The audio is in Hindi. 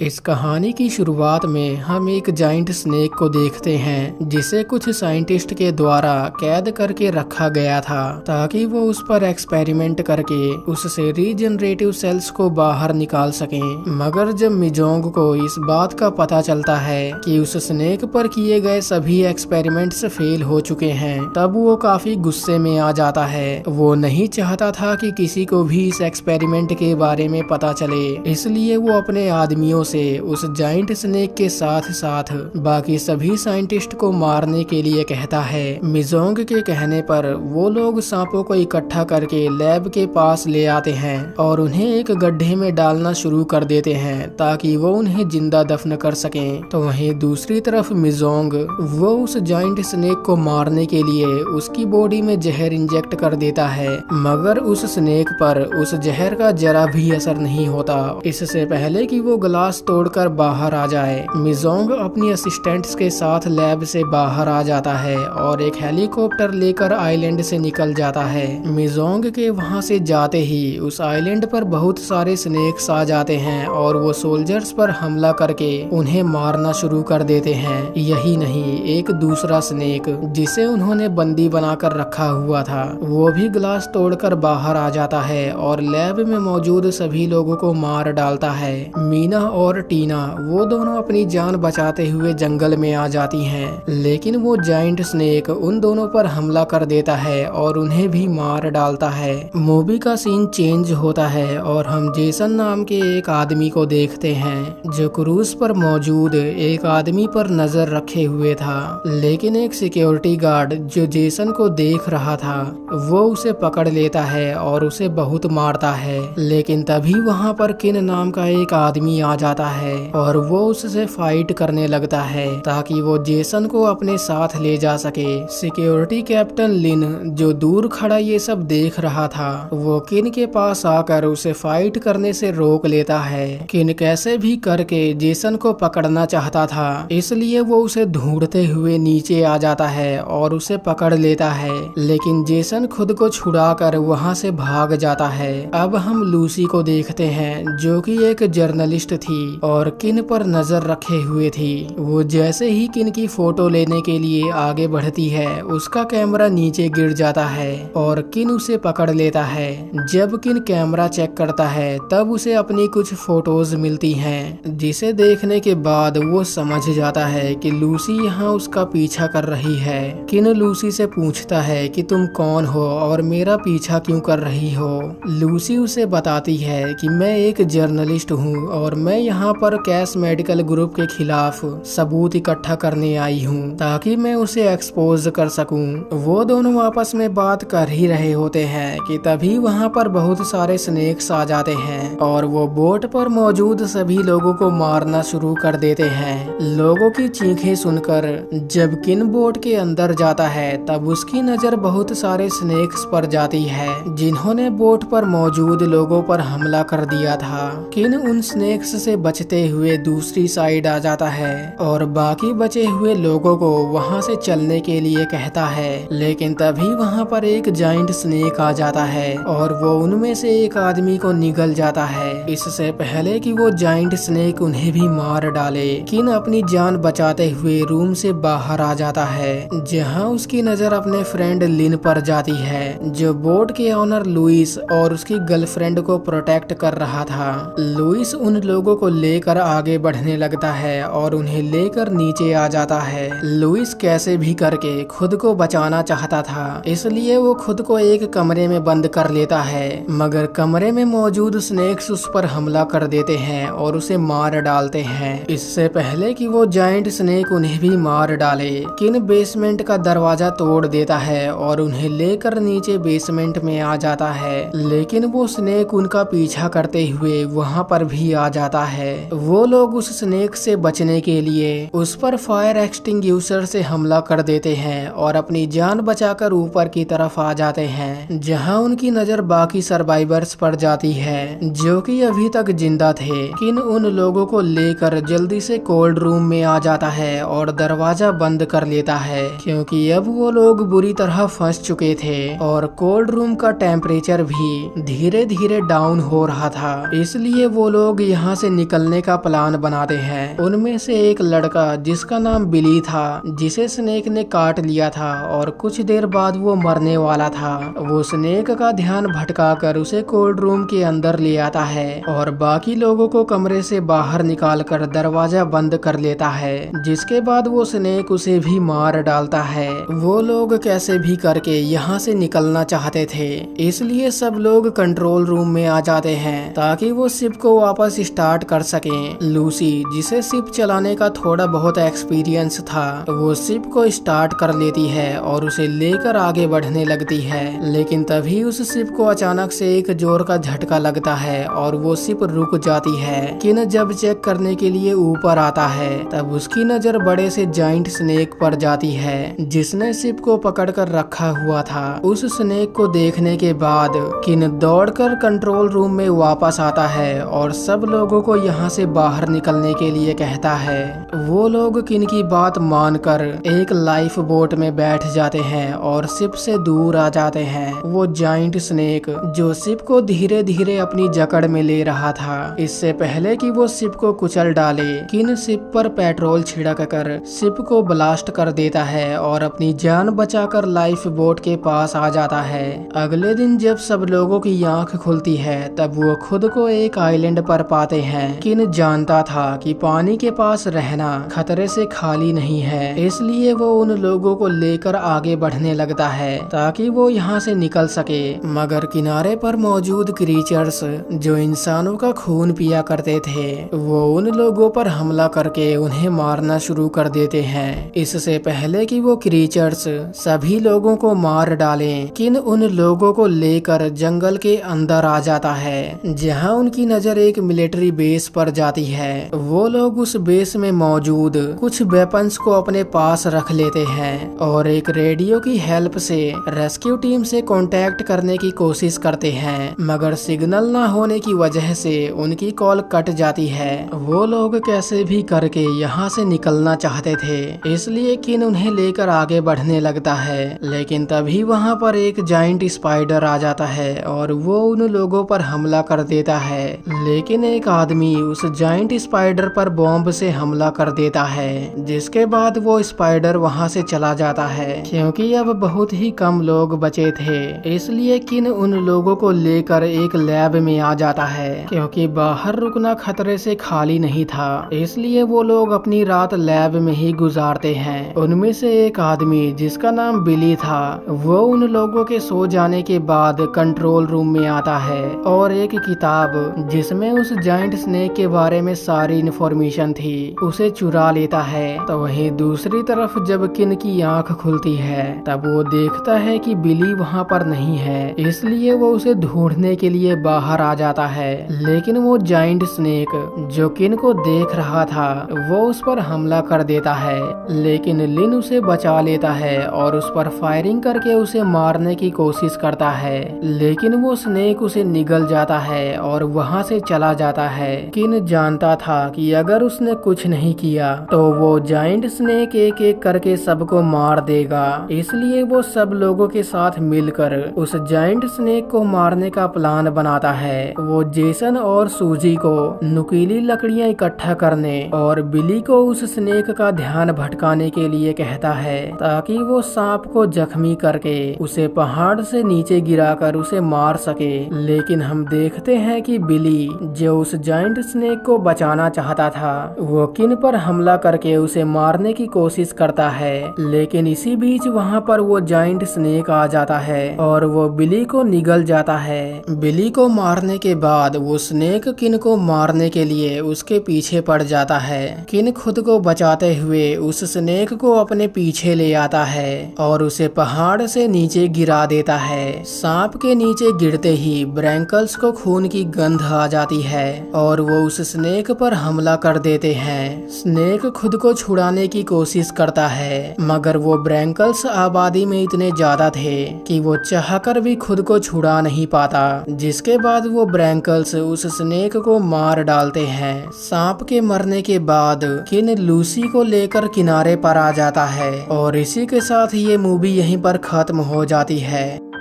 इस कहानी की शुरुआत में हम एक जाइंट स्नेक को देखते हैं जिसे कुछ साइंटिस्ट के द्वारा कैद करके रखा गया था ताकि वो उस पर एक्सपेरिमेंट करके उससे रीजनरेटिव सेल्स को बाहर निकाल सकें। मगर जब मिजोंग को इस बात का पता चलता है कि उस स्नेक पर किए गए सभी एक्सपेरिमेंट्स फेल हो चुके हैं, तब वो काफी गुस्से में आ जाता है। वो नहीं चाहता था कि किसी को भी इस एक्सपेरिमेंट के बारे में पता चले, इसलिए वो अपने आदमियों से उस जाइंट स्नेक के साथ साथ बाकी सभी साइंटिस्ट को मारने के लिए कहता है। मिजोंग के कहने पर वो लोग सांपों को इकट्ठा करके लैब के पास ले आते हैं और उन्हें एक गड्ढे में डालना शुरू कर देते हैं ताकि वो उन्हें जिंदा दफन कर सकें। तो वहीं दूसरी तरफ मिजोंग वो उस जाइंट स्नेक को मारने के लिए उसकी बॉडी में जहर इंजेक्ट कर देता है, मगर उस स्नेक पर उस जहर का जरा भी असर नहीं होता। इससे पहले कि वो ग्लास तोड़कर बाहर आ जाए, मिजोंग अपनी असिस्टेंट्स के साथ लैब से बाहर आ जाता है और एक हेलीकॉप्टर लेकर आइलैंड से निकल जाता है। मिजोंग के वहां से जाते ही उस आइलैंड पर बहुत सारे स्नेक्स आ जाते हैं और वो सोल्जर्स पर हमला करके उन्हें मारना शुरू कर देते हैं। यही नहीं, एक दूसरा स्नेक जिसे उन्होंने बंदी बनाकर रखा हुआ था वो भी ग्लास तोड़कर बाहर आ जाता है और लैब में मौजूद सभी लोगों को मार डालता है। मीना और टीना वो दोनों अपनी जान बचाते हुए जंगल में आ जाती हैं, लेकिन वो जाइंट स्नेक उन दोनों पर हमला कर देता है और उन्हें भी मार डालता है। मूवी का सीन चेंज होता है और हम जेसन नाम के एक आदमी को देखते हैं जो क्रूज पर मौजूद एक आदमी पर नजर रखे हुए था, लेकिन एक सिक्योरिटी गार्ड जो जेसन को देख रहा था वो उसे पकड़ लेता है और उसे बहुत मारता है। लेकिन तभी वहाँ पर किन नाम का एक आदमी आ जाता है और वो उससे फाइट करने लगता है ताकि वो जेसन को अपने साथ ले जा सके। सिक्योरिटी कैप्टन लिन जो दूर खड़ा ये सब देख रहा था वो किन के पास आकर उसे फाइट करने से रोक लेता है। किन कैसे भी करके जेसन को पकड़ना चाहता था, इसलिए वो उसे ढूंढते हुए नीचे आ जाता है और उसे पकड़ लेता है, लेकिन जेसन खुद को छुड़ाकर वहाँ से भाग जाता है। अब हम लूसी को देखते हैं जो कि एक जर्नलिस्ट थी और किन पर नजर रखे हुए थी। वो जैसे ही किन की फोटो लेने के लिए आगे बढ़ती है उसका कैमरा नीचे गिर जाता है और किन उसे पकड़ लेता है। जब किन कैमरा चेक करता है तब उसे अपनी कुछ फोटोज मिलती हैं, जिसे देखने के बाद वो समझ जाता है कि लूसी यहाँ उसका पीछा कर रही है। किन लूसी से पूछता है कि तुम कौन हो और मेरा पीछा क्यों कर रही हो। लूसी उसे बताती है कि मैं एक जर्नलिस्ट हूँ और मैं यहाँ पर कैश मेडिकल ग्रुप के खिलाफ सबूत इकट्ठा करने आई हूँ ताकि मैं उसे एक्सपोज कर सकूं। वो दोनों आपस में बात कर ही रहे होते हैं कि तभी वहाँ पर बहुत सारे स्नेक्स आ जाते हैं और वो बोट पर मौजूद सभी लोगों को मारना शुरू कर देते हैं। लोगों की चीखें सुनकर जब किन बोट के अंदर जाता है तब उसकी नजर बहुत सारे स्नेक्स पर जाती है जिन्होंने बोट पर मौजूद लोगों पर हमला कर दिया था। किन उन स्नेक्स से बचते हुए दूसरी साइड आ जाता है और बाकी बचे हुए लोगों को वहां से चलने के लिए कहता है, लेकिन तभी वहां पर एक जाइंट स्नेक आ जाता है और वो उनमें से एक आदमी को निगल जाता है। इससे पहले कि वो जाइंट स्नेक उन्हें भी मार डाले, किन अपनी जान बचाते हुए रूम से बाहर आ जाता है जहां उसकी नजर अपने फ्रेंड लिन पर जाती है जो बोट के ऑनर लुइस और उसकी गर्लफ्रेंड को प्रोटेक्ट कर रहा था। लुइस उन लोगों को लेकर आगे बढ़ने लगता है और उन्हें लेकर नीचे आ जाता है। लुइस कैसे भी करके खुद को बचाना चाहता था, इसलिए वो खुद को एक कमरे में बंद कर लेता है, मगर कमरे में मौजूद स्नेक्स उस पर हमला कर देते हैं और उसे मार डालते हैं। इससे पहले कि वो जाइंट स्नेक उन्हें भी मार डाले, किन बेसमेंट का दरवाजा तोड़ देता है और उन्हें लेकर नीचे बेसमेंट में आ जाता है, लेकिन वो स्नेक उनका पीछा करते हुए वहाँ पर भी आ जाता है। वो लोग उस स्नेक से बचने के लिए उस पर फायर एक्सटिंग्विशर से हमला कर देते हैं और अपनी जान बचाकर ऊपर की तरफ आ जाते हैं जहां उनकी नजर बाकी सर्वाइवर्स पर जाती है जो कि अभी तक जिंदा थे। किन उन लोगों को लेकर जल्दी से कोल्ड रूम में आ जाता है और दरवाजा बंद कर लेता है क्योंकि अब वो लोग बुरी तरह फंस चुके थे और कोल्ड रूम का टेम्परेचर भी धीरे धीरे डाउन हो रहा था, इसलिए वो लोग यहाँ से निकलने का प्लान बनाते हैं। उनमें से एक लड़का जिसका नाम बिली था, जिसे स्नेक ने काट लिया था और कुछ देर बाद वो मरने वाला था, वो स्नेक का ध्यान भटकाकर उसे कोल्ड रूम के अंदर ले आता है और बाकी लोगों को कमरे से बाहर निकालकर दरवाजा बंद कर लेता है, जिसके बाद वो स्नेक उसे भी मार डालता है। वो लोग कैसे भी करके यहाँ से निकलना चाहते थे, इसलिए सब लोग कंट्रोल रूम में आ जाते हैं ताकि वो शिप को वापस स्टार्ट कर सकें। लूसी, जिसे शिप चलाने का थोड़ा बहुत एक्सपीरियंस था, वो शिप को स्टार्ट कर लेती है और उसे लेकर आगे बढ़ने लगती है, लेकिन तभी उस शिप को अचानक से एक जोर का झटका लगता है और वो शिप रुक जाती है। किन जब चेक करने के लिए ऊपर आता है तब उसकी नजर बड़े से जाइंट स्नेक पर जाती है, जिसने शिप को पकड़कर रखा हुआ था। उस स्नेक को देखने के बाद किन दौड़कर कंट्रोल रूम में वापस आता है और सब लोगों को यहाँ से बाहर निकलने के लिए कहता है। वो लोग किन की बात मानकर एक लाइफ बोट में बैठ जाते हैं और शिप से दूर आ जाते हैं। वो जाइंट स्नेक जो शिप को धीरे धीरे अपनी जकड़ में ले रहा था, इससे पहले कि वो शिप को कुचल डाले, किन शिप पर पेट्रोल छिड़क कर शिप को ब्लास्ट कर देता है और अपनी जान बचाकर लाइफ बोट के पास आ जाता है। अगले दिन जब सब लोगों की आंख खुलती है तब वो खुद को एक आइलैंड पर पाते हैं। किन जानता था कि पानी के पास रहना खतरे से खाली नहीं है, इसलिए वो उन लोगों को लेकर आगे बढ़ने लगता है ताकि वो यहाँ से निकल सके। मगर किनारे पर मौजूद क्रीचर्स जो इंसानों का खून पिया करते थे, वो उन लोगों पर हमला करके उन्हें मारना शुरू कर देते हैं। इससे पहले कि वो क्रीचर्स सभी लोगों को मार डालें, किन उन लोगों को लेकर जंगल के अंदर आ जाता है, जहां उनकी नजर एक मिलिट्री बेस पर जाती है। वो लोग उस बेस में मौजूद कुछ वेपन्स को अपने पास रख लेते हैं और एक रेडियो की हेल्प से रेस्क्यू टीम से कांटेक्ट करने की कोशिश करते हैं, मगर सिग्नल ना होने की वजह से उनकी कॉल कट जाती है। वो लोग कैसे भी करके यहाँ से निकलना चाहते थे, इसलिए किन उन्हें लेकर आगे बढ़ने लगता है, लेकिन तभी वहाँ पर एक जाइंट स्पाइडर आ जाता है और वो उन लोगों पर हमला कर देता है। लेकिन एक आदमी उस जाइंट स्पाइडर पर बॉम्ब से हमला कर देता है, जिसके बाद वो स्पाइडर वहाँ से चला जाता है। क्योंकि अब बहुत ही कम लोग बचे थे, इसलिए किन उन लोगों को लेकर एक लैब में आ जाता है। क्योंकि बाहर रुकना खतरे से खाली नहीं था, इसलिए वो लोग अपनी रात लैब में ही गुजारते हैं। उनमें से एक आदमी जिसका नाम बिली था, वो उन लोगों के सो जाने के बाद कंट्रोल रूम में आता है और एक किताब जिसमें उस जाइंट स्नेक के बारे में सारी इन्फॉर्मेशन थी उसे चुरा लेता है। तो वहीं दूसरी तरफ जब किन की आंख खुलती है तब वो देखता है कि बिली वहाँ पर नहीं है, इसलिए वो उसे ढूंढने के लिए बाहर आ जाता है। लेकिन वो जाइंट स्नेक जो किन को देख रहा था वो उस पर हमला कर देता है, लेकिन लिन उसे बचा लेता है और उस पर फायरिंग करके उसे मारने की कोशिश करता है, लेकिन वो स्नेक उसे निगल जाता है और वहाँ से चला जाता है। किन जानता था कि अगर उसने कुछ नहीं किया तो वो जाइंट स्नेक एक एक करके सबको मार देगा, इसलिए वो सब लोगों के साथ मिलकर उस जाइंट स्नेक को मारने का प्लान बनाता है। वो जेसन और सूजी को नुकीली लकड़ियां इकट्ठा करने और बिली को उस स्नेक का ध्यान भटकाने के लिए कहता है ताकि वो सांप को जख्मी करके उसे पहाड़ से नीचे गिराकर उसे मार सके। लेकिन हम देखते हैं कि बिली जो उस जाइंट स्नेक को बचाना चाहता था, वो किन पर हमला करके उसे मारने की कोशिश करता है, लेकिन इसी बीच वहाँ पर वो जाइंट स्नेक आ जाता है और वो बिली को निगल जाता है। बिली को मारने के बाद वो स्नेक किन को मारने के लिए उसके पीछे पड़ जाता है। किन खुद को बचाते हुए उस स्नेक को अपने पीछे ले आता है और उसे पहाड़ से नीचे गिरा देता है। सांप के नीचे गिरते ही ब्रैंकल्स को खून की गंध आ जाती है और वो उस स्नेक पर हमला कर देते हैं। स्नेक खुद को छुड़ाने की कोशिश करता है, मगर वो ब्रैंकल्स आबादी में इतने ज्यादा थे कि वो चाहकर भी खुद को छुड़ा नहीं पाता, जिसके बाद वो ब्रैंकल्स उस स्नेक को मार डालते हैं। सांप के मरने के बाद किन लूसी को लेकर किनारे पर आ जाता है और इसी के साथ ये मूवी यहीं पर खत्म हो जाती है।